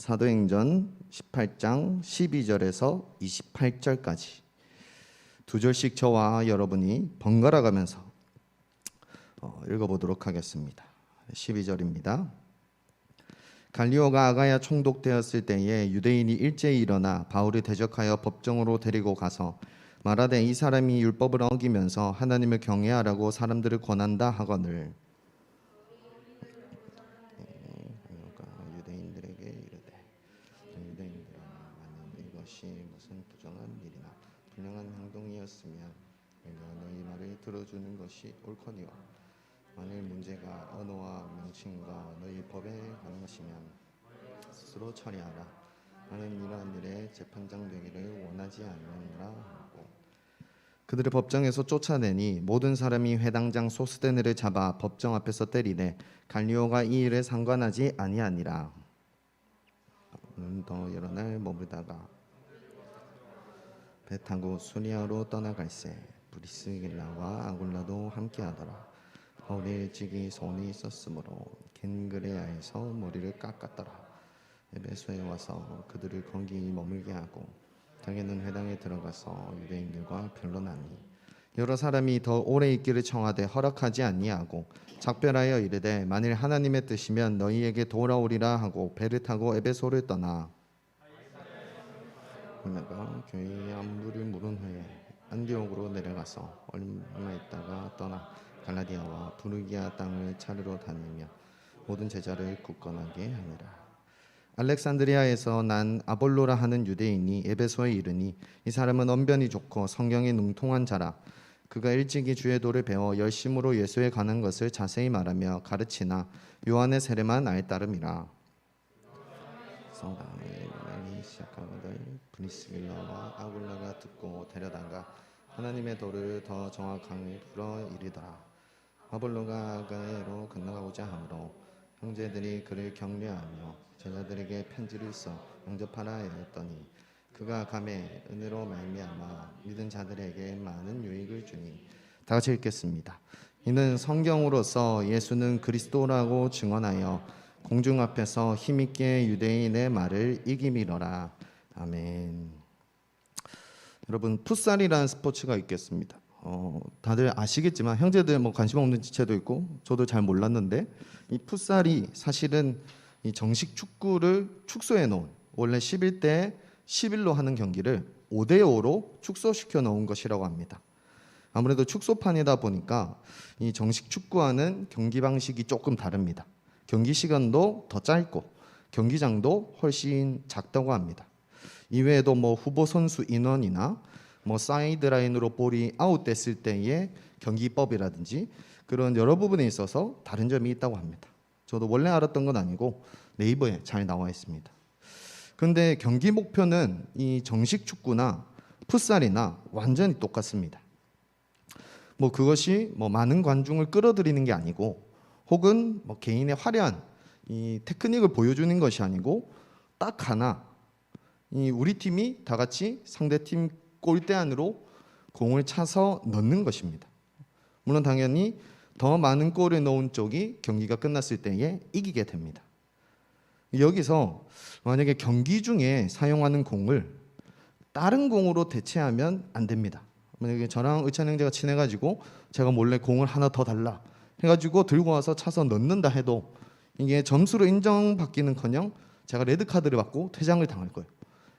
사도행전 18장 12절에서 28절까지 두 절씩 저와 여러분이 번갈아 가면서 읽어보도록 하겠습니다. 12절입니다. 갈리오가 아가야 총독되었을 때에 유대인이 일제히 일어나 바울을 대적하여 법정으로 데리고 가서 말하되 이 사람이 율법을 어기면서 하나님을 경외하라고 사람들을 권한다 하거늘 유대인들에게 이르되 유대인들아 만일 이것이 무슨 부정한 일이나 불량한 행동이었으면 내가 너희 말을 들어주는 것이 옳거니와 만일 문제가 언어와 명칭과 너희 법에 관한 것이면 스스로 처리하라. 나는 이러한 일에 재판장 되기를 원하지 않느니라 하고 그들을 법정에서 쫓아내니 모든 사람이 회당장 소스데네를 잡아 법정 앞에서 때리되 갈리오가 이 일에 상관하지 아니하니라. 더 여러 날 머물다가 배 타고 수리아로 떠나갈새 브리스길라와 아굴라도 함께하더라. 바울이 일찍이 손이 있었으므로 겐그레아에서 머리를 깎았더라. 에베소에 와서 그들을 거기 머물게 하고 자기는 회당에 들어가서 유대인들과 변론하니 여러 사람이 더 오래 있기를 청하되 허락하지 아니하고 작별하여 이르되 만일 하나님의 뜻이면 너희에게 돌아오리라 하고 배를 타고 에베소를 떠나 내가 교회의 안부를 물은 후에 안디옥으로 내려가서 얼마 있다가 떠나 갈라디아와 부르기아 땅을 차르러 다니며 모든 제자를 굳건하게 하니라. 알렉산드리아에서 난 아볼로라 하는 유대인이 에베소에 이르니 이 사람은 언변이 좋고 성경에 능통한 자라. 그가 일찍이 주의 도를 배워 열심으로 예수에 관한 것을 자세히 말하며 가르치나 요한의 세례만 알 따름이라. 성당에 말이 시작하거늘 브리스길라와 아굴라가 듣고 데려다가 하나님의 도를 더 정확하게 풀어 이르더라. 아볼로가 아가야로 건너가고자 하므로 형제들이 그를 격려하며 제자들에게 편지를 써 영접하라 하였더니 그가 감에 은혜로 말미암아 믿은 자들에게 많은 유익을 주니. 다 같이 읽겠습니다. 이는 성경으로서 예수는 그리스도라고 증언하여 공중 앞에서 힘있게 유대인의 말을 이기미러라. 아멘. 여러분, 풋살이라는 스포츠가 있겠습니다. 다들 아시겠지만 형제들 관심 없는 지체도 있고 저도 잘 몰랐는데 이 풋살이 사실은 이 정식 축구를 축소해 놓은 원래 11대 11로 하는 경기를 5대 5로 축소시켜 놓은 것이라고 합니다. 아무래도 축소판이다 보니까 이 정식 축구와는 경기 방식이 조금 다릅니다. 경기 시간도 더 짧고 경기장도 훨씬 작다고 합니다. 이외에도 후보 선수 인원이나 사이드라인으로 볼이 아웃됐을 때의 경기법이라든지 그런 여러 부분에 있어서 다른 점이 있다고 합니다. 저도 원래 알았던 건 아니고 네이버에 잘 나와 있습니다. 그런데 경기 목표는 이 정식 축구나 풋살이나 완전히 똑같습니다. 그것이 많은 관중을 끌어들이는 게 아니고 혹은 개인의 화려한 이 테크닉을 보여주는 것이 아니고 딱 하나 우리 팀이 다 같이 상대팀 골대 안으로 공을 차서 넣는 것입니다. 물론 당연히 더 많은 골을 넣은 쪽이 경기가 끝났을 때에 이기게 됩니다. 여기서 만약에 경기 중에 사용하는 공을 다른 공으로 대체하면 안 됩니다. 만약에 저랑 의찬 형제가 친해가지고 제가 몰래 공을 하나 더 달라 해가지고 들고 와서 차서 넣는다 해도 이게 점수로 인정받기는커녕 제가 레드카드를 받고 퇴장을 당할 거예요.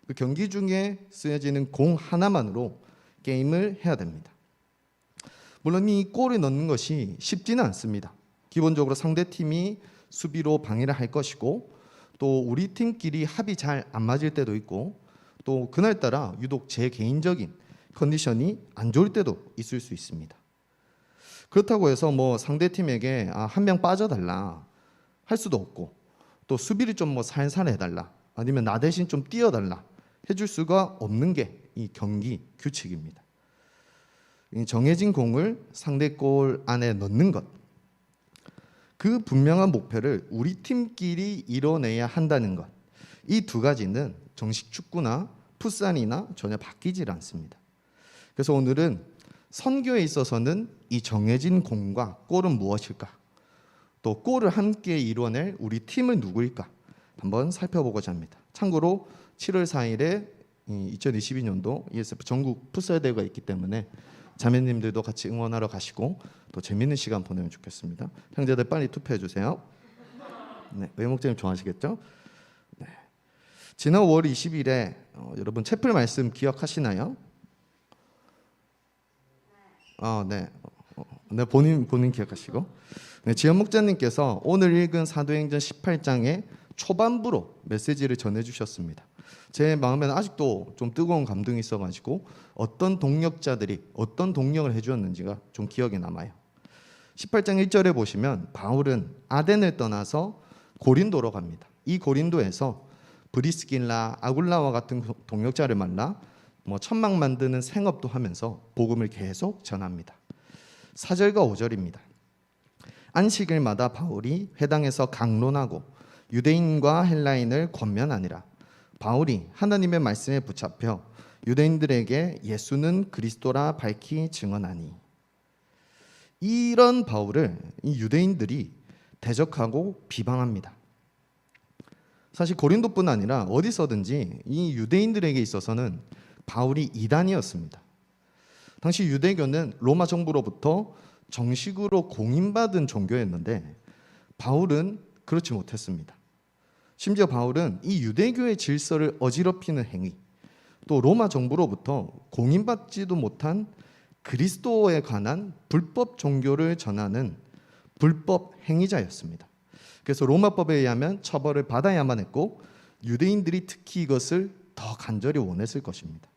그 경기 중에 쓰여지는 공 하나만으로 게임을 해야 됩니다. 물론 이 골을 넣는 것이 쉽지는 않습니다. 기본적으로 상대팀이 수비로 방해를 할 것이고 또 우리 팀끼리 합이 잘 안 맞을 때도 있고 또 그날따라 유독 제 개인적인 컨디션이 안 좋을 때도 있을 수 있습니다. 그렇다고 해서 상대팀에게 한 명 빠져달라 할 수도 없고 또 수비를 좀 살살 해달라 아니면 나 대신 좀 뛰어달라 해줄 수가 없는 게 이 경기 규칙입니다. 정해진 공을 상대 골 안에 넣는 것, 그 분명한 목표를 우리 팀끼리 이뤄내야 한다는 것, 이 두 가지는 정식 축구나 풋살이나 전혀 바뀌질 않습니다. 그래서 오늘은 선교에 있어서는 이 정해진 공과 골은 무엇일까, 또 골을 함께 이뤄낼 우리 팀은 누구일까, 한번 살펴보고자 합니다. 참고로 7월 4일에 2022년도 ESF 전국 풋살 대회가 있기 때문에 자매님들도 같이 응원하러 가시고 또 재밌는 시간 보내면 좋겠습니다. 형제들 빨리 투표해 주세요. 네, 외목장님 좋아하시겠죠? 네. 지난 5월 20일에 여러분 채플 말씀 기억하시나요? 네. 네, 본인 기억하시고. 네, 지연 목자님께서 오늘 읽은 사도행전 18장의 초반부로 메시지를 전해 주셨습니다. 제 마음에는 아직도 좀 뜨거운 감동이 있어가지고 어떤 동력자들이 어떤 동력을 해주었는지가 좀 기억에 남아요. 18장 1절에 보시면 바울은 아덴을 떠나서 고린도로 갑니다. 이 고린도에서 브리스길라, 아굴라와 같은 동력자를 만나 천막 만드는 생업도 하면서 복음을 계속 전합니다. 4절과 5절입니다. 안식일마다 바울이 회당에서 강론하고 유대인과 헬라인을 권면하니라. 바울이 하나님의 말씀에 붙잡혀 유대인들에게 예수는 그리스도라 밝히 증언하니. 이런 바울을 이 유대인들이 대적하고 비방합니다. 사실 고린도뿐 아니라 어디서든지 이 유대인들에게 있어서는 바울이 이단이었습니다. 당시 유대교는 로마 정부로부터 정식으로 공인받은 종교였는데 바울은 그렇지 못했습니다. 심지어 바울은 이 유대교의 질서를 어지럽히는 행위, 또 로마 정부로부터 공인받지도 못한 그리스도에 관한 불법 종교를 전하는 불법 행위자였습니다. 그래서 로마법에 의하면 처벌을 받아야만 했고 유대인들이 특히 이것을 더 간절히 원했을 것입니다.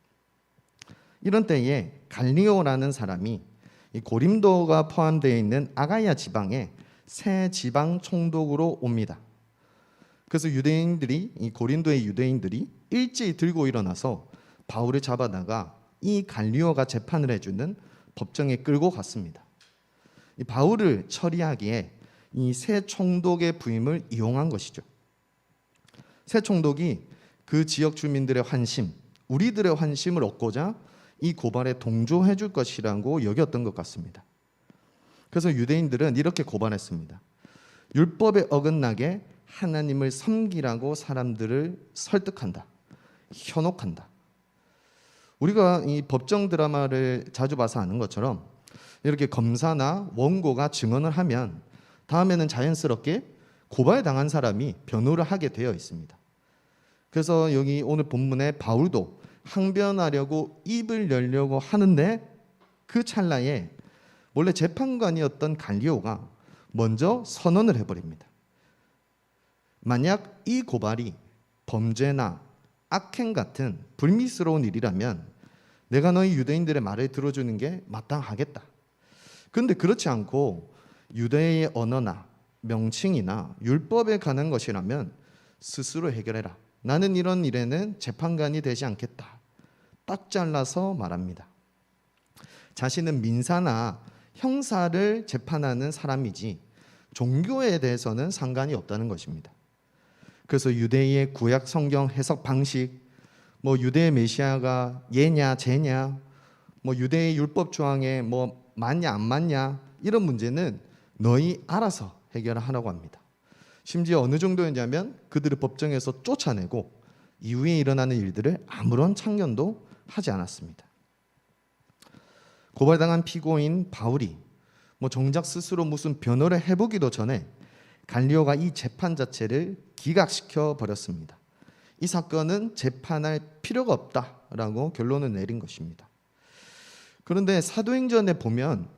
이런 때에 갈리오라는 사람이 이 고린도가 포함되어 있는 아가야 지방에 새 지방 총독으로 옵니다. 그래서 유대인들이 이 고린도의 유대인들이 일제히 들고 일어나서 바울을 잡아다가 이 갈리오가 재판을 해주는 법정에 끌고 갔습니다. 이 바울을 처리하기에 이 새 총독의 부임을 이용한 것이죠. 새 총독이 그 지역 주민들의 환심, 우리들의 환심을 얻고자 이 고발에 동조해 줄 것이라고 여겼던 것 같습니다. 그래서 유대인들은 이렇게 고발했습니다. 율법에 어긋나게 하나님을 섬기라고 사람들을 설득한다, 현혹한다. 우리가 이 법정 드라마를 자주 봐서 아는 것처럼 이렇게 검사나 원고가 증언을 하면 다음에는 자연스럽게 고발당한 사람이 변호를 하게 되어 있습니다. 그래서 여기 오늘 본문에 바울도 항변하려고 입을 열려고 하는데 그 찰나에 원래 재판관이었던 갈리오가 먼저 선언을 해버립니다. 만약 이 고발이 범죄나 악행 같은 불미스러운 일이라면 내가 너희 유대인들의 말을 들어주는 게 마땅하겠다. 그런데 그렇지 않고 유대의 언어나 명칭이나 율법에 관한 것이라면 스스로 해결해라. 나는 이런 일에는 재판관이 되지 않겠다. 딱 잘라서 말합니다. 자신은 민사나 형사를 재판하는 사람이지 종교에 대해서는 상관이 없다는 것입니다. 그래서 유대의 구약 성경 해석 방식, 유대의 메시아가 예냐 제냐, 유대의 율법 조항에 맞냐 안 맞냐 이런 문제는 너희 알아서 해결하라고 합니다. 심지어 어느 정도였냐면 그들을 법정에서 쫓아내고 이후에 일어나는 일들을 아무런 참견도 하지 않았습니다. 고발당한 피고인 바울이 정작 스스로 무슨 변호를 해보기도 전에 갈리오가 이 재판 자체를 기각시켜 버렸습니다. 이 사건은 재판할 필요가 없다라고 결론을 내린 것입니다. 그런데 사도행전에 보면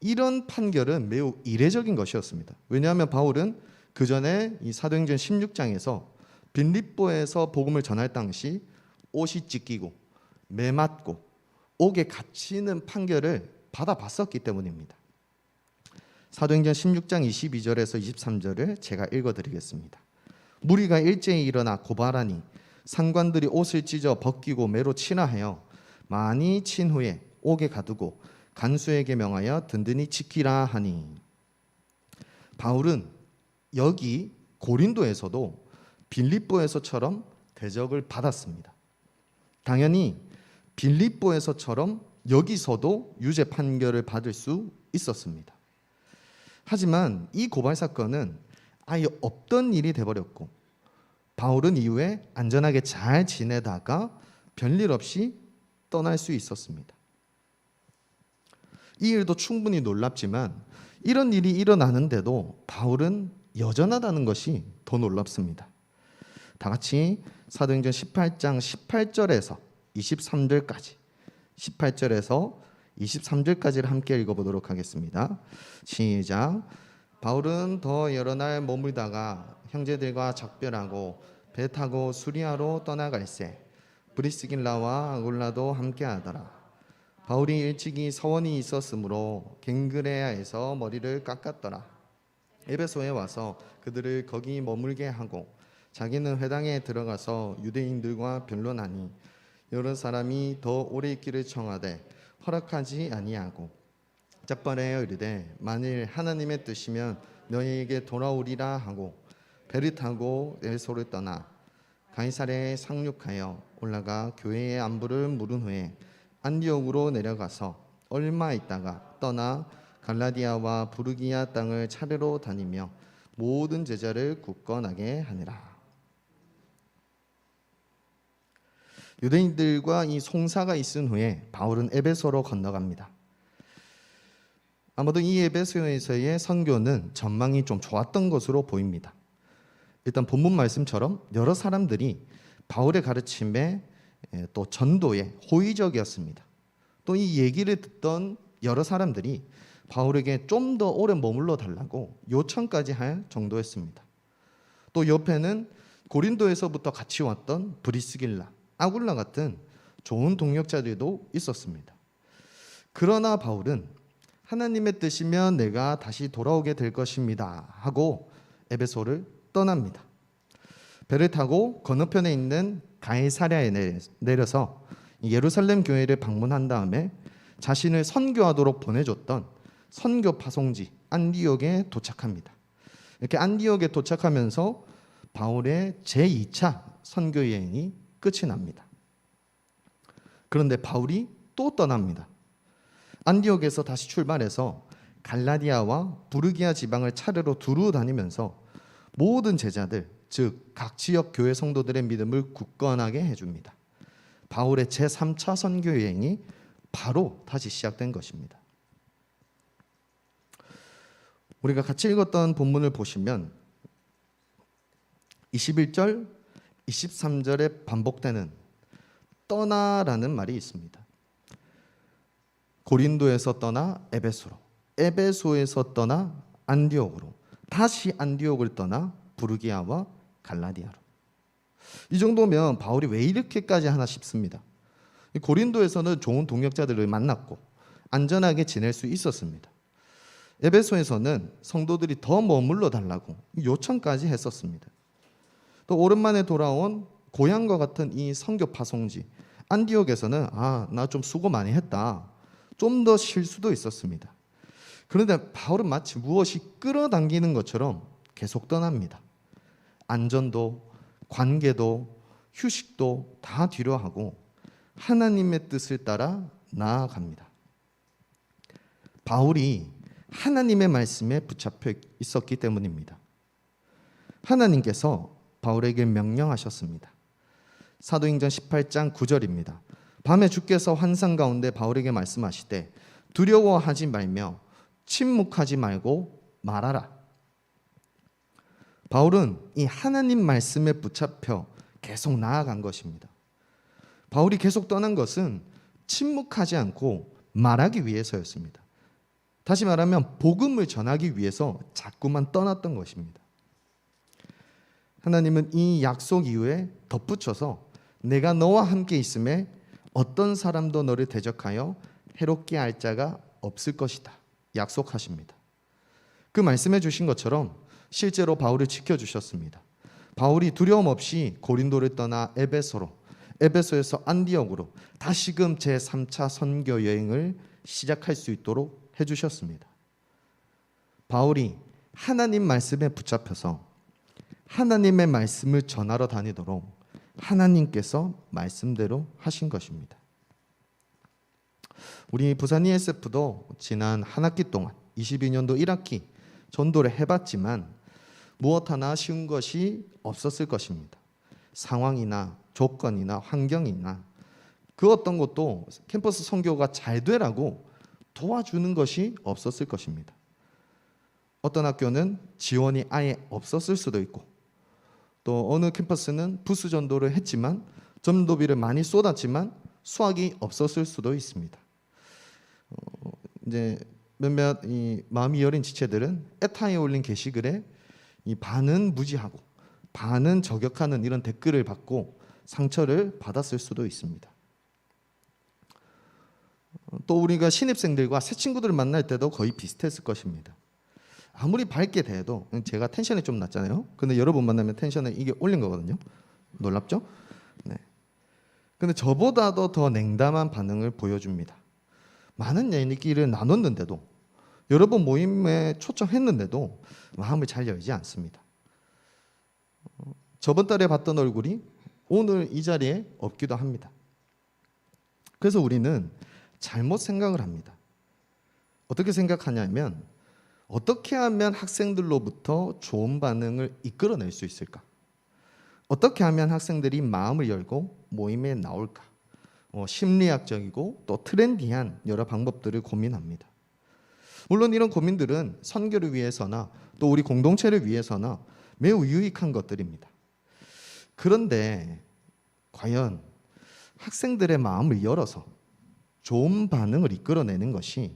이런 판결은 매우 이례적인 것이었습니다. 왜냐하면 바울은 그 전에 이 사도행전 16장에서 빌립보에서 복음을 전할 당시 옷이 찢기고 매맞고 옥에 갇히는 판결을 받아봤었기 때문입니다. 사도행전 16장 22절에서 23절을 제가 읽어드리겠습니다. 무리가 일제히 일어나 고발하니 상관들이 옷을 찢어 벗기고 매로 치나 하여 많이 친 후에 옥에 가두고 간수에게 명하여 든든히 지키라 하니. 바울은 여기 고린도에서도 빌립보에서처럼 대적을 받았습니다. 당연히 빌립보에서처럼 여기서도 유죄 판결을 받을 수 있었습니다. 하지만 이 고발 사건은 아예 없던 일이 돼버렸고 바울은 이후에 안전하게 잘 지내다가 별일 없이 떠날 수 있었습니다. 이 일도 충분히 놀랍지만 이런 일이 일어나는데도 바울은 여전하다는 것이 더 놀랍습니다. 다 같이 사도행전 18장 18절에서 23절까지 18절에서 23절까지를 함께 읽어보도록 하겠습니다. 시작. 바울은 더 여러 날 머물다가 형제들과 작별하고 배 타고 수리아로 떠나갈새 브리스길라와 아굴라도 함께하더라. 바울이 일찍이 서원이 있었으므로 갱그레아에서 머리를 깎았더라. 에베소에 와서 그들을 거기 머물게 하고 자기는 회당에 들어가서 유대인들과 변론하니 여러 사람이 더 오래 있기를 청하되 허락하지 아니하고 짝발하여 이르되 만일 하나님의 뜻이면 너희에게 돌아오리라 하고 배를 타고 에베소를 떠나 가이사랴에 상륙하여 올라가 교회의 안부를 물은 후에 안디옥으로 내려가서 얼마 있다가 떠나 갈라디아와 부르기아 땅을 차례로 다니며 모든 제자를 굳건하게 하니라. 유대인들과 이 송사가 있은 후에 바울은 에베소로 건너갑니다. 아마도 이 에베소에서의 선교는 전망이 좀 좋았던 것으로 보입니다. 일단 본문 말씀처럼 여러 사람들이 바울의 가르침에 또 전도에 호의적이었습니다. 또 이 얘기를 듣던 여러 사람들이 바울에게 좀 더 오래 머물러 달라고 요청까지 할 정도였습니다. 또 옆에는 고린도에서부터 같이 왔던 브리스길라, 아굴라 같은 좋은 동역자들도 있었습니다. 그러나 바울은 하나님의 뜻이면 내가 다시 돌아오게 될 것입니다 하고 에베소를 떠납니다. 배를 타고 건너편에 있는 가이사랴에 내려서 예루살렘 교회를 방문한 다음에 자신을 선교하도록 보내줬던 선교 파송지 안디옥에 도착합니다. 이렇게 안디옥에 도착하면서 바울의 제2차 선교 여행이 끝이 납니다. 그런데 바울이 또 떠납니다. 안디옥에서 다시 출발해서 갈라디아와 부르기아 지방을 차례로 두루 다니면서 모든 제자들, 즉 각 지역 교회 성도들의 믿음을 굳건하게 해줍니다. 바울의 제3차 선교 여행이 바로 다시 시작된 것입니다. 우리가 같이 읽었던 본문을 보시면 21절, 23절에 반복되는 떠나라는 말이 있습니다. 고린도에서 떠나 에베소로, 에베소에서 떠나 안디옥으로, 다시 안디옥을 떠나 부르기아와 갈라디아로. 이 정도면 바울이 왜 이렇게까지 하나 싶습니다. 고린도에서는 좋은 동역자들을 만났고 안전하게 지낼 수 있었습니다. 에베소에서는 성도들이 더 머물러 달라고 요청까지 했었습니다. 또 오랜만에 돌아온 고향과 같은 이 선교 파송지 안디옥에서는 나 좀 수고 많이 했다, 좀 더 쉴 수도 있었습니다. 그런데 바울은 마치 무엇이 끌어당기는 것처럼 계속 떠납니다. 안전도 관계도 휴식도 다 뒤로 하고 하나님의 뜻을 따라 나아갑니다. 바울이 하나님의 말씀에 붙잡혀 있었기 때문입니다. 하나님께서 바울에게 명령하셨습니다. 사도행전 18장 9절입니다. 밤에 주께서 환상 가운데 바울에게 말씀하시되 두려워하지 말며 침묵하지 말고 말하라. 바울은 이 하나님 말씀에 붙잡혀 계속 나아간 것입니다. 바울이 계속 떠난 것은 침묵하지 않고 말하기 위해서였습니다. 다시 말하면 복음을 전하기 위해서 자꾸만 떠났던 것입니다. 하나님은 이 약속 이후에 덧붙여서 내가 너와 함께 있음에 어떤 사람도 너를 대적하여 해롭게 할 자가 없을 것이다 약속하십니다. 그 말씀해 주신 것처럼 실제로 바울을 지켜주셨습니다. 바울이 두려움 없이 고린도를 떠나 에베소로, 에베소에서 안디옥으로 다시금 제3차 선교 여행을 시작할 수 있도록 해주셨습니다. 바울이 하나님 말씀에 붙잡혀서 하나님의 말씀을 전하러 다니도록 하나님께서 말씀대로 하신 것입니다. 우리 부산 ESF도 지난 한 학기 동안 22년도 1학기 전도를 해봤지만 무엇 하나 쉬운 것이 없었을 것입니다. 상황이나 조건이나 환경이나 그 어떤 것도 캠퍼스 선교가 잘 되라고 도와주는 것이 없었을 것입니다. 어떤 학교는 지원이 아예 없었을 수도 있고, 또 어느 캠퍼스는 부스 전도를 했지만 전도비를 많이 쏟았지만 수학이 없었을 수도 있습니다. 이제 몇몇 이 마음이 여린 지체들은 에타에 올린 게시글에 이 반은 무지하고 반은 저격하는 이런 댓글을 받고 상처를 받았을 수도 있습니다. 또 우리가 신입생들과 새 친구들을 만날 때도 거의 비슷했을 것입니다. 아무리 밝게 대해도 제가 텐션이 좀 낮잖아요. 근데 여러분 만나면 텐션을 이게 올린 거거든요. 놀랍죠? 네. 근데 저보다도 더 냉담한 반응을 보여줍니다. 많은 얘기를 나눴는데도, 여러분 모임에 초청했는데도 마음을 잘 열지 않습니다. 저번 달에 봤던 얼굴이 오늘 이 자리에 없기도 합니다. 그래서 우리는 잘못 생각을 합니다. 어떻게 생각하냐면, 어떻게 하면 학생들로부터 좋은 반응을 이끌어낼 수 있을까? 어떻게 하면 학생들이 마음을 열고 모임에 나올까? 심리학적이고 또 트렌디한 여러 방법들을 고민합니다. 물론 이런 고민들은 선교를 위해서나 또 우리 공동체를 위해서나 매우 유익한 것들입니다. 그런데 과연 학생들의 마음을 열어서 좋은 반응을 이끌어내는 것이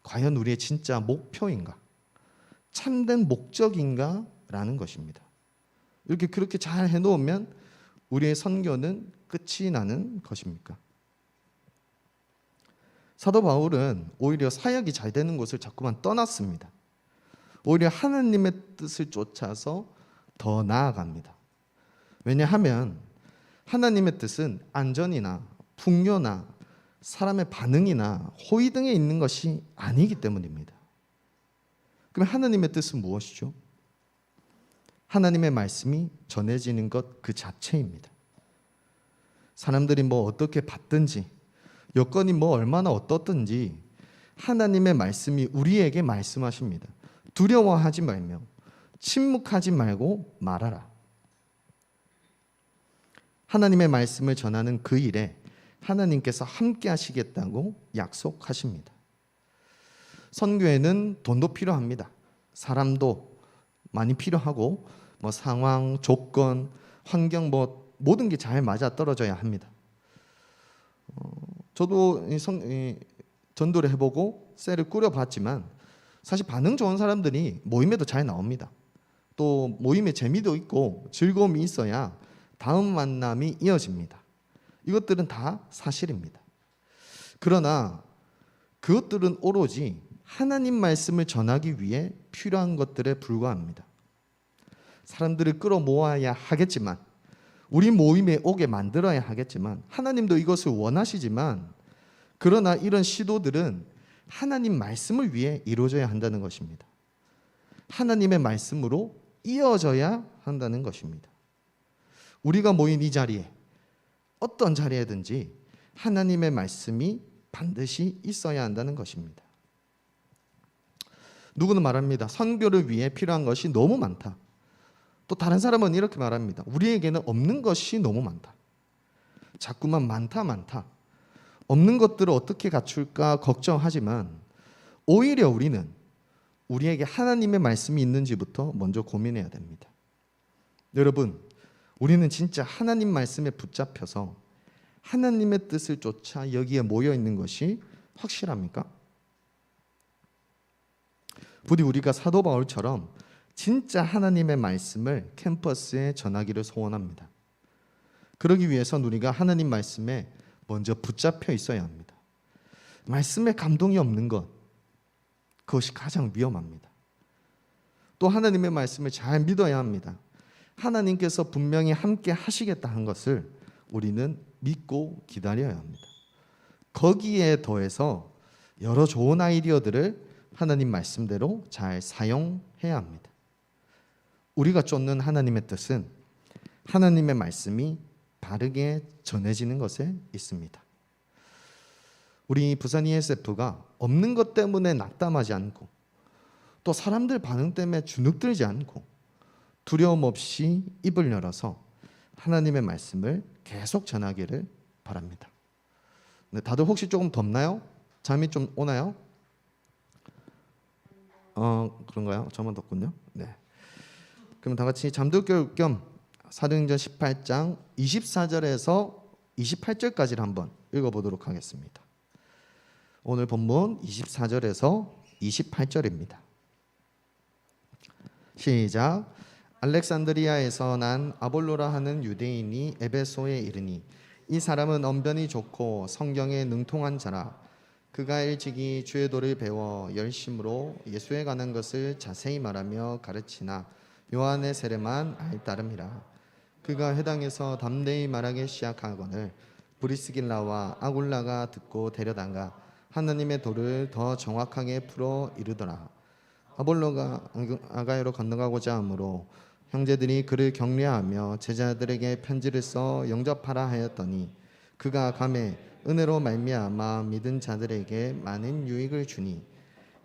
과연 우리의 진짜 목표인가? 참된 목적인가? 라는 것입니다. 이렇게 그렇게 잘 해놓으면 우리의 선교는 끝이 나는 것입니까? 사도 바울은 오히려 사역이 잘 되는 곳을 자꾸만 떠났습니다. 오히려 하나님의 뜻을 쫓아서 더 나아갑니다. 왜냐하면 하나님의 뜻은 안전이나 풍요나 사람의 반응이나 호의 등에 있는 것이 아니기 때문입니다. 그럼 하나님의 뜻은 무엇이죠? 하나님의 말씀이 전해지는 것 그 자체입니다. 사람들이 뭐 어떻게 받든지, 여건이 뭐 얼마나 어떻든지 하나님의 말씀이 우리에게 말씀하십니다. 두려워하지 말며 침묵하지 말고 말하라. 하나님의 말씀을 전하는 그 일에 하나님께서 함께 하시겠다고 약속하십니다. 선교에는 돈도 필요합니다. 사람도 많이 필요하고 뭐 상황, 조건, 환경 뭐 모든 게 잘 맞아 떨어져야 합니다. 저도 전도를 해보고 셀을 꾸려봤지만 사실 반응 좋은 사람들이 모임에도 잘 나옵니다. 또 모임에 재미도 있고 즐거움이 있어야 다음 만남이 이어집니다. 이것들은 다 사실입니다. 그러나 그것들은 오로지 하나님 말씀을 전하기 위해 필요한 것들에 불과합니다. 사람들을 끌어모아야 하겠지만, 우리 모임에 오게 만들어야 하겠지만, 하나님도 이것을 원하시지만, 그러나 이런 시도들은 하나님 말씀을 위해 이루어져야 한다는 것입니다. 하나님의 말씀으로 이어져야 한다는 것입니다. 우리가 모인 이 자리에, 어떤 자리에든지 하나님의 말씀이 반드시 있어야 한다는 것입니다. 누구는 말합니다. 선교를 위해 필요한 것이 너무 많다. 또 다른 사람은 이렇게 말합니다. 우리에게는 없는 것이 너무 많다. 자꾸만 많다. 없는 것들을 어떻게 갖출까 걱정하지만 오히려 우리는 우리에게 하나님의 말씀이 있는지부터 먼저 고민해야 됩니다. 여러분, 우리는 진짜 하나님 말씀에 붙잡혀서 하나님의 뜻을 쫓아 여기에 모여 있는 것이 확실합니까? 부디 우리가 사도 바울처럼 진짜 하나님의 말씀을 캠퍼스에 전하기를 소원합니다. 그러기 위해선 우리가 하나님 말씀에 먼저 붙잡혀 있어야 합니다. 말씀에 감동이 없는 것, 그것이 가장 위험합니다. 또 하나님의 말씀을 잘 믿어야 합니다. 하나님께서 분명히 함께 하시겠다 한 것을 우리는 믿고 기다려야 합니다. 거기에 더해서 여러 좋은 아이디어들을 하나님 말씀대로 잘 사용해야 합니다. 우리가 쫓는 하나님의 뜻은 하나님의 말씀이 바르게 전해지는 것에 있습니다. 우리 부산 ESF가 없는 것 때문에 낙담하지 않고 또 사람들 반응 때문에 주눅들지 않고 두려움 없이 입을 열어서 하나님의 말씀을 계속 전하기를 바랍니다. 네, 다들 혹시 조금 덥나요? 잠이 좀 오나요? 그런가요? 저만 덥군요. 네. 그럼 다 같이 잠들 겸 사도행전 18장 24절에서 28절까지를 한번 읽어보도록 하겠습니다. 오늘 본문 24절에서 28절입니다. 시작. 알렉산드리아에서 난 아볼로라 하는 유대인이 에베소에 이르니 이 사람은 언변이 좋고 성경에 능통한 자라. 그가 일찍이 주의 도를 배워 열심으로 예수에 관한 것을 자세히 말하며 가르치나 요한의 세례만 알 따름이라. 그가 회당에서 담대히 말하기 시작하거늘 브리스길라와 아굴라가 듣고 데려다가 하나님의 도를 더 정확하게 풀어 이르더라. 아볼로가 아가야로 건너가고자 하므로 형제들이 그를 격려하며 제자들에게 편지를 써 영접하라 하였더니 그가 감에 은혜로 말미암아 믿은 자들에게 많은 유익을 주니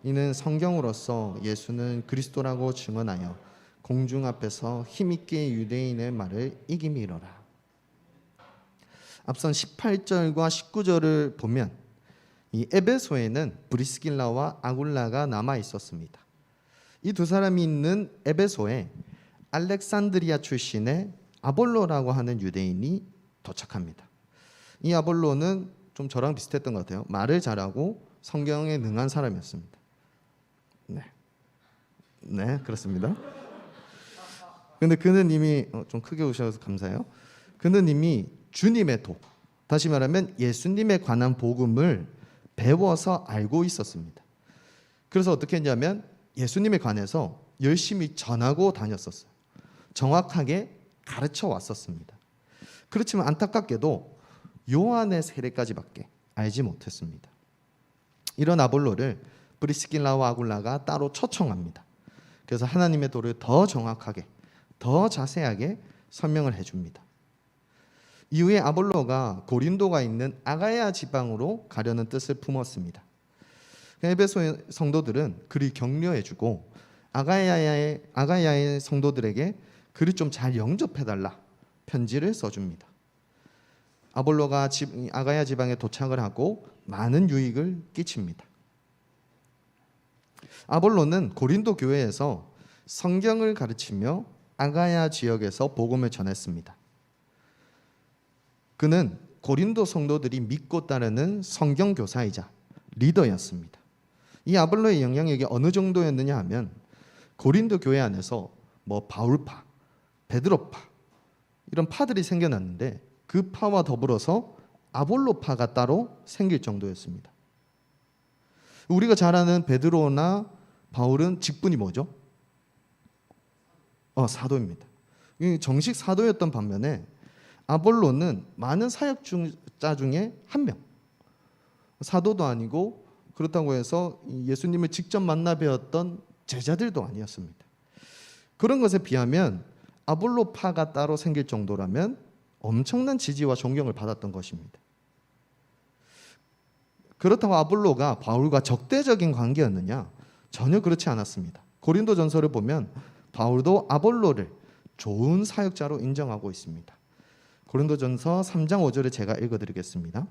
이는 성경으로서 예수는 그리스도라고 증언하여 공중 앞에서 힘있게 유대인의 말을 이기미로라. 앞선 18절과 19절을 보면 이 에베소에는 브리스길라와 아굴라가 남아 있었습니다. 이 두 사람이 있는 에베소에 알렉산드리아 출신의 아볼로라고 하는 유대인이 도착합니다. 이 아볼로는 좀 저랑 비슷했던 것 같아요. 말을 잘하고 성경에 능한 사람이었습니다. 네, 그렇습니다. 근데 그는 이미 좀 크게 오셔서 감사해요. 그는 이미 주님의 도, 다시 말하면 예수님에 관한 복음을 배워서 알고 있었습니다. 그래서 어떻게 했냐면 예수님에 관해서 열심히 전하고 다녔었어요. 정확하게 가르쳐 왔었습니다. 그렇지만 안타깝게도 요한의 세례까지밖에 알지 못했습니다. 이런 아볼로를 브리스길라와 아굴라가 따로 초청합니다. 그래서 하나님의 도를 더 정확하게, 더 자세하게 설명을 해줍니다. 이후에 아볼로가 고린도가 있는 아가야 지방으로 가려는 뜻을 품었습니다. 에베소의 성도들은 그를 격려해주고 아가야의 성도들에게 그를 좀 잘 영접해달라 편지를 써줍니다. 아볼로가 아가야 지방에 도착을 하고 많은 유익을 끼칩니다. 아볼로는 고린도 교회에서 성경을 가르치며 아가야 지역에서 복음을 전했습니다. 그는 고린도 성도들이 믿고 따르는 성경 교사이자 리더였습니다. 이 아볼로의 영향력이 어느 정도였느냐 하면 고린도 교회 안에서 바울파, 베드로파 이런 파들이 생겨났는데 그 파와 더불어서 아볼로파가 따로 생길 정도였습니다. 우리가 잘 아는 베드로나 바울은 직분이 뭐죠? 사도입니다. 정식 사도였던 반면에 아볼로는 많은 사역자 중에 한 명. 사도도 아니고 그렇다고 해서 예수님을 직접 만나 배웠던 제자들도 아니었습니다. 그런 것에 비하면 아볼로파가 따로 생길 정도라면 엄청난 지지와 존경을 받았던 것입니다. 그렇다고 아볼로가 바울과 적대적인 관계였느냐? 전혀 그렇지 않았습니다. 고린도전서를 보면 바울도 아볼로를 좋은 사역자로 인정하고 있습니다. 고린도전서 3장 5절을 제가 읽어드리겠습니다.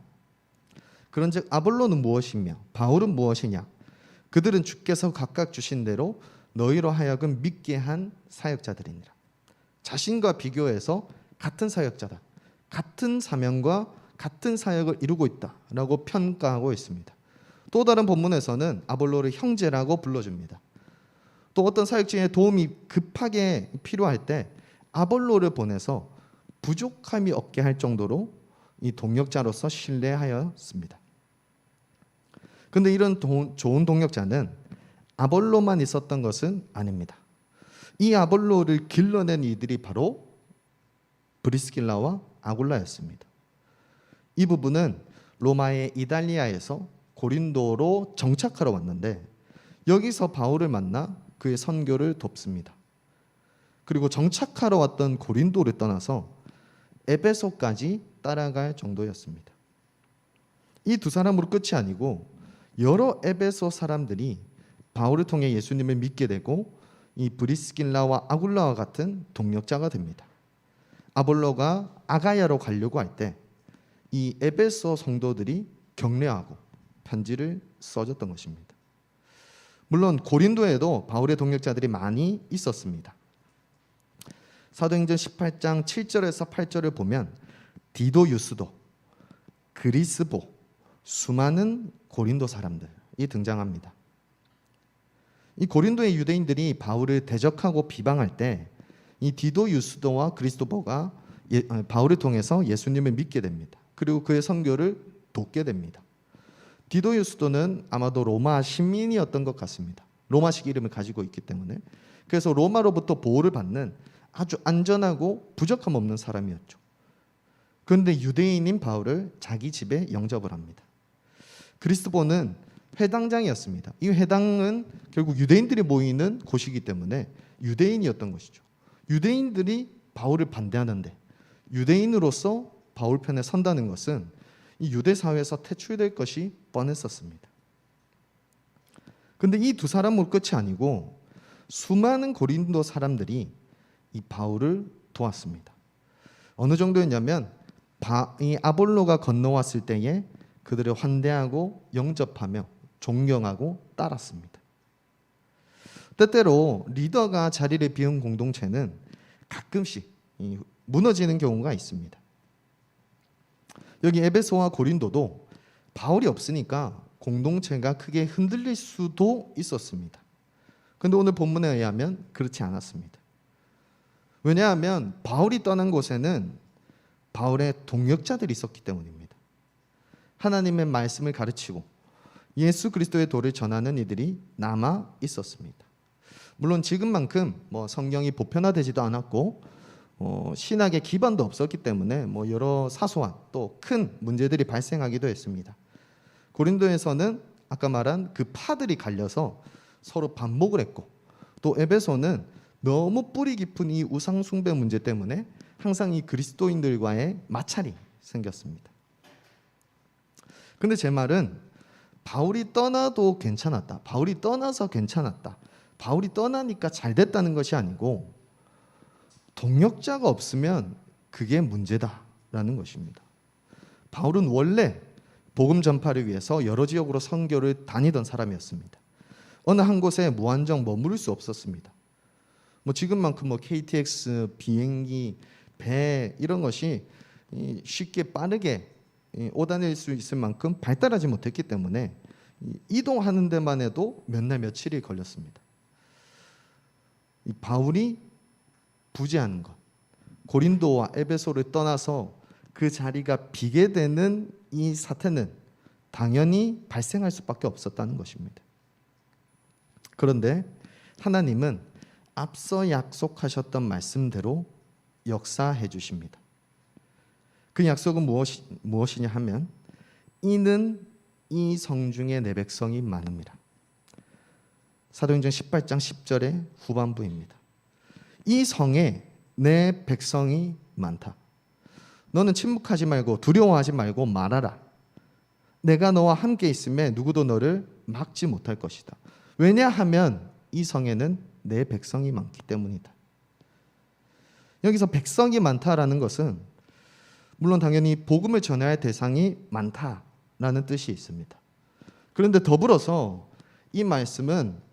그런즉 아볼로는 무엇이며 바울은 무엇이냐? 그들은 주께서 각각 주신 대로 너희로 하여금 믿게 한 사역자들이니라. 자신과 비교해서 같은 사역자다, 같은 사명과 같은 사역을 이루고 있다라고 평가하고 있습니다. 또 다른 본문에서는 아볼로를 형제라고 불러줍니다. 또 어떤 사역 중에 도움이 급하게 필요할 때 아볼로를 보내서 부족함이 없게 할 정도로 이 동역자로서 신뢰하였습니다. 그런데 이런 좋은 동역자는 아볼로만 있었던 것은 아닙니다. 이 아볼로를 길러낸 이들이 바로 브리스길라와 아굴라였습니다. 이 부부는 로마의 이달리아에서 고린도로 정착하러 왔는데 여기서 바울을 만나 그의 선교를 돕습니다. 그리고 정착하러 왔던 고린도를 떠나서 에베소까지 따라갈 정도였습니다. 이 두 사람으로 끝이 아니고 여러 에베소 사람들이 바울을 통해 예수님을 믿게 되고 이 브리스길라와 아굴라와 같은 동역자가 됩니다. 아볼로가 아가야로 가려고 할 때 이 에베소 성도들이 격려하고 편지를 써줬던 것입니다. 물론 고린도에도 바울의 동역자들이 많이 있었습니다. 사도행전 18장 7절에서 8절을 보면 디도 유스도, 그리스보, 수많은 고린도 사람들이 등장합니다. 이 고린도의 유대인들이 바울을 대적하고 비방할 때 이 디도 유스도와 그리스도보가 바울을 통해서 예수님을 믿게 됩니다. 그리고 그의 선교를 돕게 됩니다. 디도 유스도는 아마도 로마 시민이었던 것 같습니다. 로마식 이름을 가지고 있기 때문에. 그래서 로마로부터 보호를 받는 아주 안전하고 부족함 없는 사람이었죠. 그런데 유대인인 바울을 자기 집에 영접을 합니다. 그리스도보는 회당장이었습니다. 이 회당은 결국 유대인들이 모이는 곳이기 때문에 유대인이었던 것이죠. 유대인들이 바울을 반대하는데 유대인으로서 바울 편에 선다는 것은 이 유대 사회에서 퇴출될 것이 뻔했었습니다. 그런데 이 두 사람은 끝이 아니고 수많은 고린도 사람들이 이 바울을 도왔습니다. 어느 정도였냐면 이 아볼로가 건너왔을 때에 그들을 환대하고 영접하며 존경하고 따랐습니다. 때때로 리더가 자리를 비운 공동체는 가끔씩 무너지는 경우가 있습니다. 여기 에베소와 고린도도 바울이 없으니까 공동체가 크게 흔들릴 수도 있었습니다. 그런데 오늘 본문에 의하면 그렇지 않았습니다. 왜냐하면 바울이 떠난 곳에는 바울의 동역자들이 있었기 때문입니다. 하나님의 말씀을 가르치고 예수 그리스도의 도를 전하는 이들이 남아 있었습니다. 물론 지금만큼 성경이 보편화되지도 않았고 신학의 기반도 없었기 때문에 여러 사소한 또 큰 문제들이 발생하기도 했습니다. 고린도에서는 아까 말한 그 파들이 갈려서 서로 반목을 했고, 또 에베소는 너무 뿌리 깊은 이 우상 숭배 문제 때문에 항상 이 그리스도인들과의 마찰이 생겼습니다. 근데 제 말은 바울이 떠나도 괜찮았다, 바울이 떠나서 괜찮았다, 바울이 떠나니까 잘 됐다는 것이 아니고 동역자가 없으면 그게 문제다라는 것입니다. 바울은 원래 복음 전파를 위해서 여러 지역으로 선교를 다니던 사람이었습니다. 어느 한 곳에 무한정 머무를 수 없었습니다. 지금만큼 KTX, 비행기, 배 이런 것이 쉽게 빠르게 오다닐 수 있을 만큼 발달하지 못했기 때문에 이동하는 데만 해도 몇 날 며칠이 걸렸습니다. 이 바울이 부재하는 것, 고린도와 에베소를 떠나서 그 자리가 비게 되는 이 사태는 당연히 발생할 수밖에 없었다는 것입니다. 그런데 하나님은 앞서 약속하셨던 말씀대로 역사해 주십니다. 그 약속은 무엇이냐 하면 이는 이 성중에 내 백성이 많음이라. 사도행전 18장 10절의 후반부입니다. 이 성에 내 백성이 많다. 너는 침묵하지 말고 두려워하지 말고 말하라. 내가 너와 함께 있음에 누구도 너를 막지 못할 것이다. 왜냐하면 이 성에는 내 백성이 많기 때문이다. 여기서 백성이 많다라는 것은 물론 당연히 복음을 전해야 할 대상이 많다라는 뜻이 있습니다. 그런데 더불어서 이 말씀은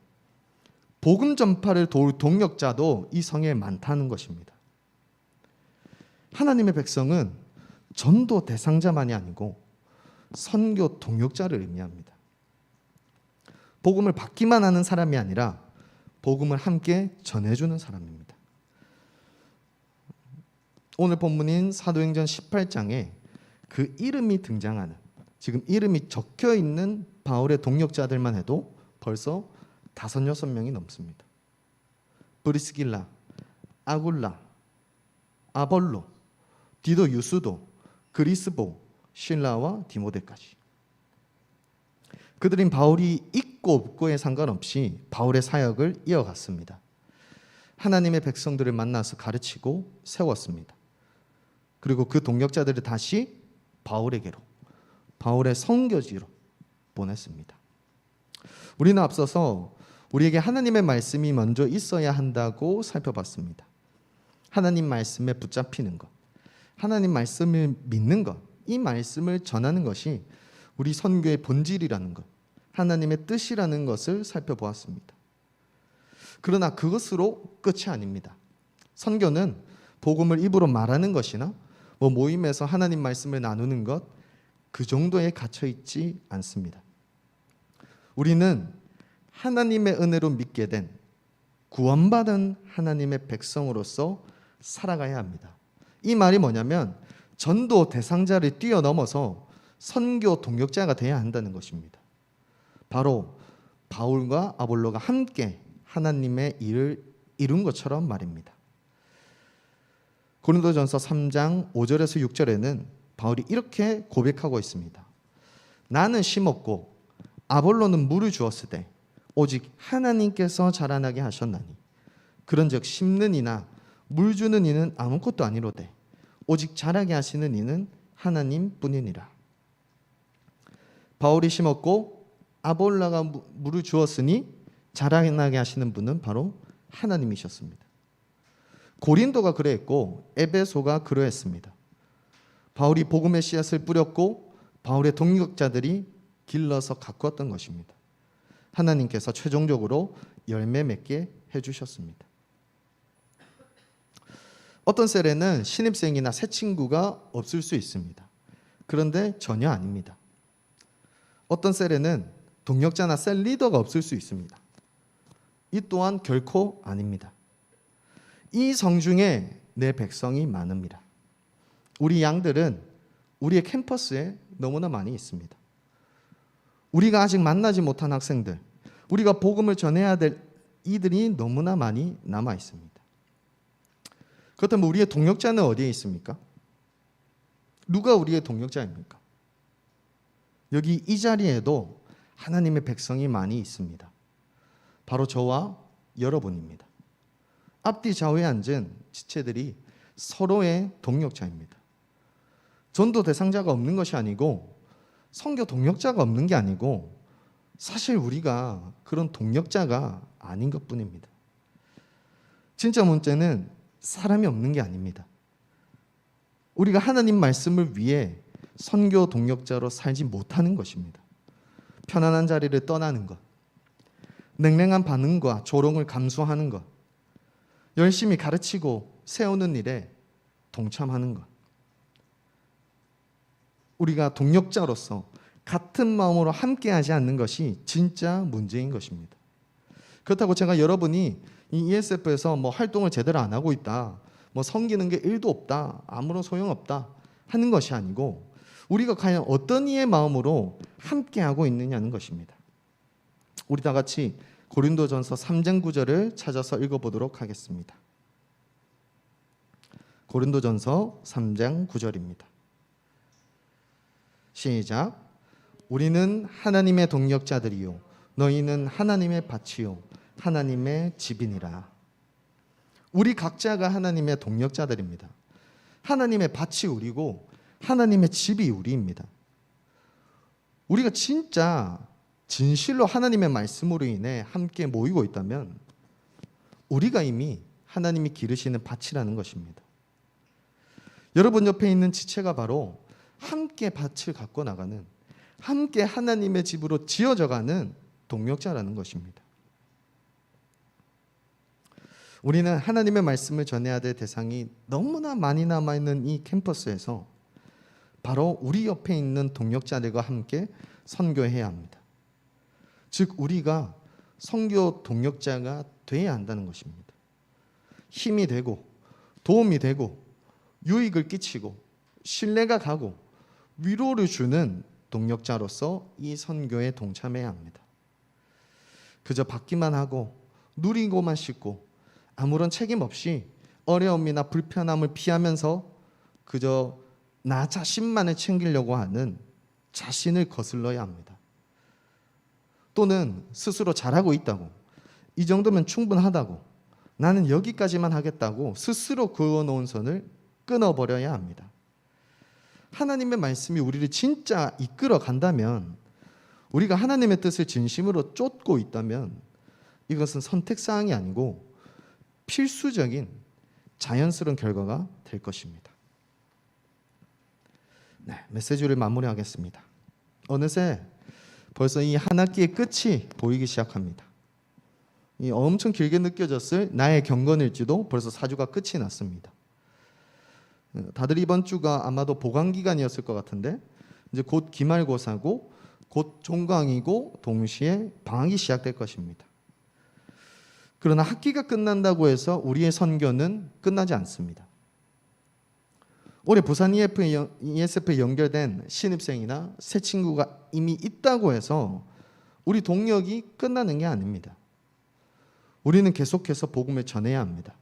복음 전파를 도울 동역자도 이 성에 많다는 것입니다. 하나님의 백성은 전도 대상자만이 아니고 선교 동역자를 의미합니다. 복음을 받기만 하는 사람이 아니라 복음을 함께 전해주는 사람입니다. 오늘 본문인 사도행전 18장에 그 이름이 등장하는, 지금 이름이 적혀있는 바울의 동역자들만 해도 벌써 5-6명이 넘습니다. 브리스길라, 아굴라, 아볼로, 디도 유스도, 그리스보, 실라와 디모데까지. 그들은 바울이 있고 없고에 상관없이 바울의 사역을 이어갔습니다. 하나님의 백성들을 만나서 가르치고 세웠습니다. 그리고 그 동역자들을 다시 바울에게로, 바울의 선교지로 보냈습니다. 우리는 앞서서 우리에게 하나님의 말씀이 먼저 있어야 한다고 살펴봤습니다. 하나님 말씀에 붙잡히는 것, 하나님 말씀을 믿는 것, 이 말씀을 전하는 것이 우리 선교의 본질이라는 것, 하나님의 뜻이라는 것을 살펴보았습니다. 그러나 그것으로 끝이 아닙니다. 선교는 복음을 입으로 말하는 것이나 모임에서 하나님 말씀을 나누는 것, 그 정도에 갇혀 있지 않습니다. 우리는 하나님의 은혜로 믿게 된 구원받은 하나님의 백성으로서 살아가야 합니다. 이 말이 뭐냐면 전도 대상자를 뛰어넘어서 선교 동역자가 되어야 한다는 것입니다. 바로 바울과 아볼로가 함께 하나님의 일을 이룬 것처럼 말입니다. 고린도전서 3장 5절에서 6절에는 바울이 이렇게 고백하고 있습니다. 나는 심었고 아볼로는 물을 주었으되 오직 하나님께서 자라나게 하셨나니 그런즉 심는 이나 물 주는 이는 아무것도 아니로되 오직 자라게 하시는 이는 하나님뿐이니라. 바울이 심었고 아볼로가 물을 주었으니 자라나게 하시는 분은 바로 하나님이셨습니다. 고린도가 그러했고 에베소가 그러했습니다. 바울이 복음의 씨앗을 뿌렸고 바울의 동역자들이 길러서 가꾸었던 것입니다. 하나님께서 최종적으로 열매 맺게 해주셨습니다. 어떤 셀에는 신입생이나 새 친구가 없을 수 있습니다. 그런데 전혀 아닙니다. 어떤 셀에는 동역자나 셀 리더가 없을 수 있습니다. 이 또한 결코 아닙니다. 이 성중에 내 백성이 많습니다. 우리 양들은 우리의 캠퍼스에 너무나 많이 있습니다. 우리가 아직 만나지 못한 학생들, 우리가 복음을 전해야 될 이들이 너무나 많이 남아 있습니다. 그렇다면 우리의 동역자는 어디에 있습니까? 누가 우리의 동역자입니까? 여기 이 자리에도 하나님의 백성이 많이 있습니다. 바로 저와 여러분입니다. 앞뒤 좌우에 앉은 지체들이 서로의 동역자입니다. 전도 대상자가 없는 것이 아니고 선교 동역자가 없는 게 아니고 사실 우리가 그런 동역자가 아닌 것뿐입니다. 진짜 문제는 사람이 없는 게 아닙니다. 우리가 하나님 말씀을 위해 선교 동역자로 살지 못하는 것입니다. 편안한 자리를 떠나는 것, 냉랭한 반응과 조롱을 감수하는 것, 열심히 가르치고 세우는 일에 동참하는 것. 우리가 동역자로서 같은 마음으로 함께하지 않는 것이 진짜 문제인 것입니다. 그렇다고 제가 여러분이 이 ESF에서 활동을 제대로 안 하고 있다, 섬기는 게 1도 없다, 아무런 소용없다 하는 것이 아니고 우리가 과연 어떤 이의 마음으로 함께하고 있느냐는 것입니다. 우리 다 같이 고린도전서 3장 9절을 찾아서 읽어보도록 하겠습니다. 고린도전서 3장 9절입니다. 시작. 우리는 하나님의 동역자들이요 너희는 하나님의 밭이요 하나님의 집이니라. 우리 각자가 하나님의 동역자들입니다. 하나님의 밭이 우리고 하나님의 집이 우리입니다. 우리가 진짜 진실로 하나님의 말씀으로 인해 함께 모이고 있다면 우리가 이미 하나님이 기르시는 밭이라는 것입니다. 여러분 옆에 있는 지체가 바로 함께 밭을 갖고 나가는, 함께 하나님의 집으로 지어져가는 동역자라는 것입니다. 우리는 하나님의 말씀을 전해야 될 대상이 너무나 많이 남아있는 이 캠퍼스에서 바로 우리 옆에 있는 동역자들과 함께 선교해야 합니다. 즉 우리가 선교 동역자가 되어야 한다는 것입니다. 힘이 되고 도움이 되고 유익을 끼치고 신뢰가 가고 위로를 주는 동역자로서 이 선교에 동참해야 합니다. 그저 받기만 하고 누리고만 싶고 아무런 책임 없이 어려움이나 불편함을 피하면서 그저 나 자신만을 챙기려고 하는 자신을 거슬러야 합니다. 또는 스스로 잘하고 있다고, 이 정도면 충분하다고, 나는 여기까지만 하겠다고 스스로 그어놓은 선을 끊어버려야 합니다. 하나님의 말씀이 우리를 진짜 이끌어 간다면, 우리가 하나님의 뜻을 진심으로 쫓고 있다면 이것은 선택사항이 아니고 필수적인 자연스러운 결과가 될 것입니다. 네, 메시지를 마무리하겠습니다. 어느새 벌써 이 한 학기의 끝이 보이기 시작합니다. 이 엄청 길게 느껴졌을 나의 경건일지도 벌써 4주가 끝이 났습니다. 다들 이번 주가 아마도 보강 기간이었을 것 같은데 이제 곧 기말고사고 곧 종강이고 동시에 방학이 시작될 것입니다. 그러나 학기가 끝난다고 해서 우리의 선교는 끝나지 않습니다. 올해 부산 ESF에 연결된 신입생이나 새 친구가 이미 있다고 해서 우리 동력이 끝나는 게 아닙니다. 우리는 계속해서 복음을 전해야 합니다.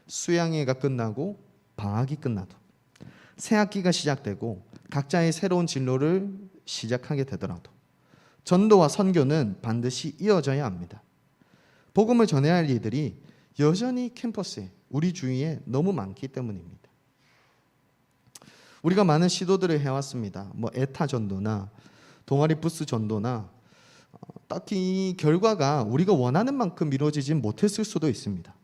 수양회가 끝나고 방학이 끝나도 새 학기가 시작되고 각자의 새로운 진로를 시작하게 되더라도 전도와 선교는 반드시 이어져야 합니다. 복음을 전해야 할 이들이 여전히 캠퍼스에 우리 주위에 너무 많기 때문입니다. 우리가 많은 시도들을 해왔습니다. 에타 전도나 동아리 부스 전도나 딱히 이 결과가 우리가 원하는 만큼 이루어지지 못했을 수도 있습니다.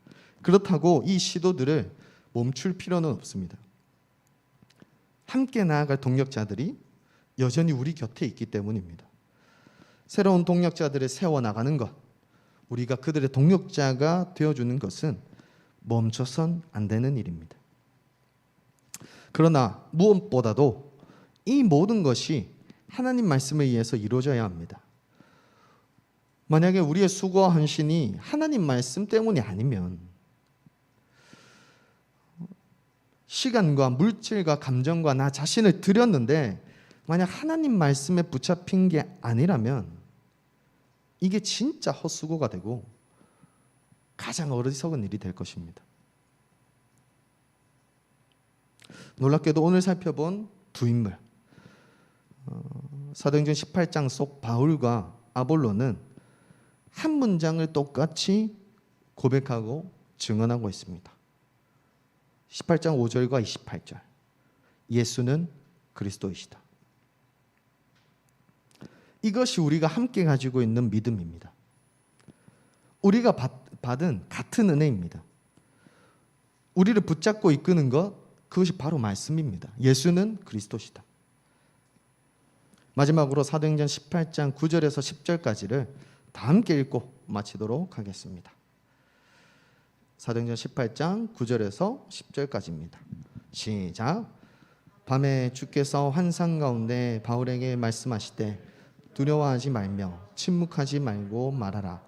그렇다고 이 시도들을 멈출 필요는 없습니다. 함께 나아갈 동력자들이 여전히 우리 곁에 있기 때문입니다. 새로운 동력자들을 세워나가는 것, 우리가 그들의 동력자가 되어주는 것은 멈춰선 안 되는 일입니다. 그러나 무엇보다도 이 모든 것이 하나님 말씀에 의해서 이루어져야 합니다. 만약에 우리의 수고와 헌신이 하나님 말씀 때문이 아니면 시간과 물질과 감정과 나 자신을 드렸는데 만약 하나님 말씀에 붙잡힌 게 아니라면 이게 진짜 헛수고가 되고 가장 어리석은 일이 될 것입니다. 놀랍게도 오늘 살펴본 두 인물 사도행전 18장 속 바울과 아볼로는 한 문장을 똑같이 고백하고 증언하고 있습니다. 18장 5절과 28절 예수는 그리스도이시다. 이것이 우리가 함께 가지고 있는 믿음입니다. 우리가 받은 같은 은혜입니다. 우리를 붙잡고 이끄는 것 그것이 바로 말씀입니다. 예수는 그리스도시다. 마지막으로 사도행전 18장 9절에서 10절까지를 다 함께 읽고 마치도록 하겠습니다. 사도행전 18장 9절에서 10절까지입니다. 시작. 밤에 주께서 환상 가운데 바울에게 말씀하시되 두려워하지 말며 침묵하지 말고 말하라.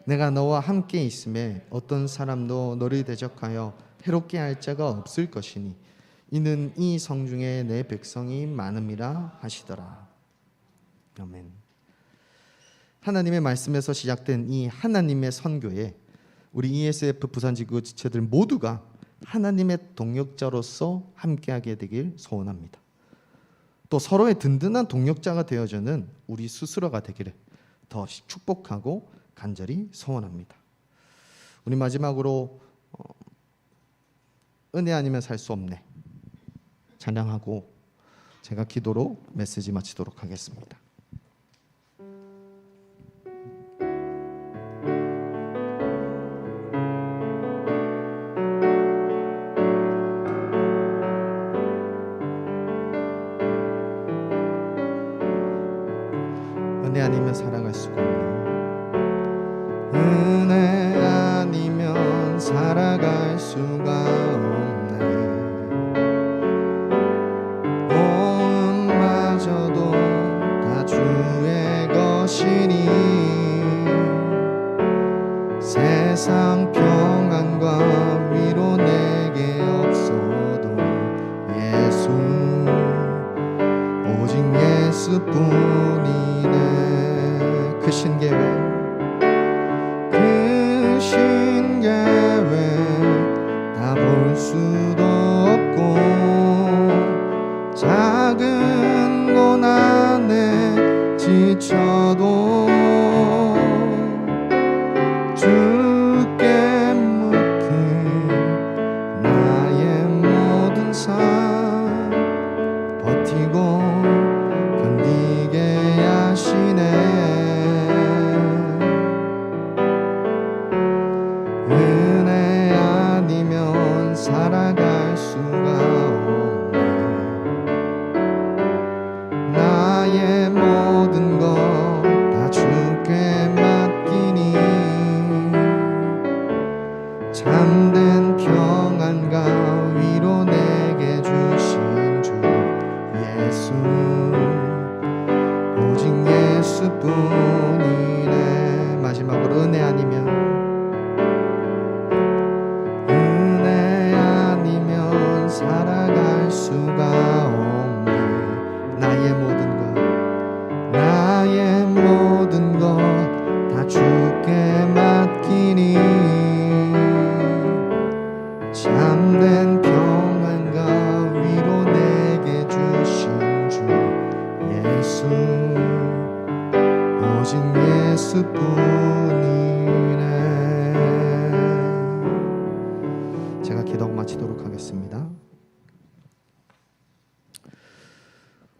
내가 너와 함께 있음에 어떤 사람도 너를 대적하여 해롭게 할 자가 없을 것이니 이는 이 성중에 내 백성이 많음이라 하시더라. 아멘. 하나님의 말씀에서 시작된 이 하나님의 선교에 우리 ESF 부산지구 지체들 모두가 하나님의 동역자로서 함께하게 되길 소원합니다. 또 서로의 든든한 동역자가 되어주는 우리 스스로가 되기를 더 축복하고 간절히 소원합니다. 우리 마지막으로 은혜 아니면 살 수 없네 찬양하고 제가 기도로 메시지 마치도록 하겠습니다. 은혜 아니면 살아갈 수가 없네. 은혜 아니면 살아갈 수가 없네. 온마저도 다 주의 것이니 세상 평안과 위로 내게 없어도 예수 오직 예수뿐이네. 그 신계획 다 볼 수도 없고 작은 고난에 지쳐도 주께 묶인 나의 모든 삶 버티고 견디게 하시네. 은혜 아니면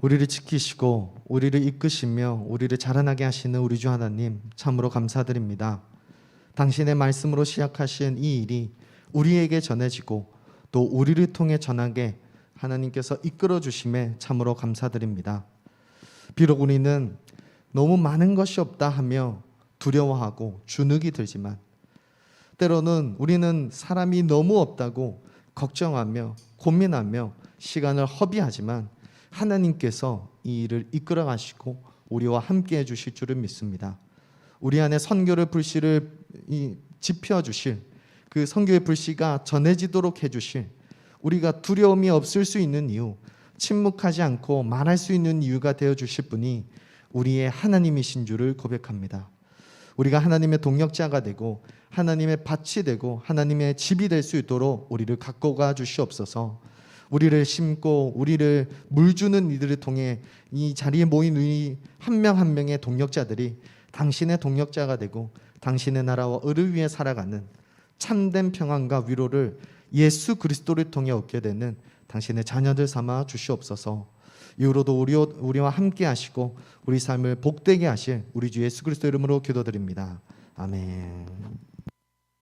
우리를 지키시고 우리를 이끄시며 우리를 자라나게 하시는 우리 주 하나님 참으로 감사드립니다. 당신의 말씀으로 시작하신 이 일이 우리에게 전해지고 또 우리를 통해 전하게 하나님께서 이끌어 주심에 참으로 감사드립니다. 비록 우리는 너무 많은 것이 없다 하며 두려워하고 주눅이 들지만 때로는 우리는 사람이 너무 없다고 걱정하며 고민하며 시간을 허비하지만 하나님께서 이 일을 이끌어 가시고 우리와 함께 해 주실 줄을 믿습니다. 우리 안에 선교의 불씨를 지펴 주실, 그 선교의 불씨가 전해지도록 해 주실, 우리가 두려움이 없을 수 있는 이유, 침묵하지 않고 말할 수 있는 이유가 되어 주실 분이 우리의 하나님이신 줄을 고백합니다. 우리가 하나님의 동역자가 되고 하나님의 밭이 되고 하나님의 집이 될 수 있도록 우리를 갖고 가 주시옵소서. 우리를 심고 우리를 물 주는 이들을 통해 이 자리에 모인 우리 한 명 한 명의 동역자들이 당신의 동역자가 되고 당신의 나라와 의를 위해 살아가는 참된 평안과 위로를 예수 그리스도를 통해 얻게 되는 당신의 자녀들 삼아 주시옵소서. 이후로도 우리와 함께 하시고 우리 삶을 복되게 하실 우리 주 예수 그리스도 이름으로 기도드립니다. 아멘.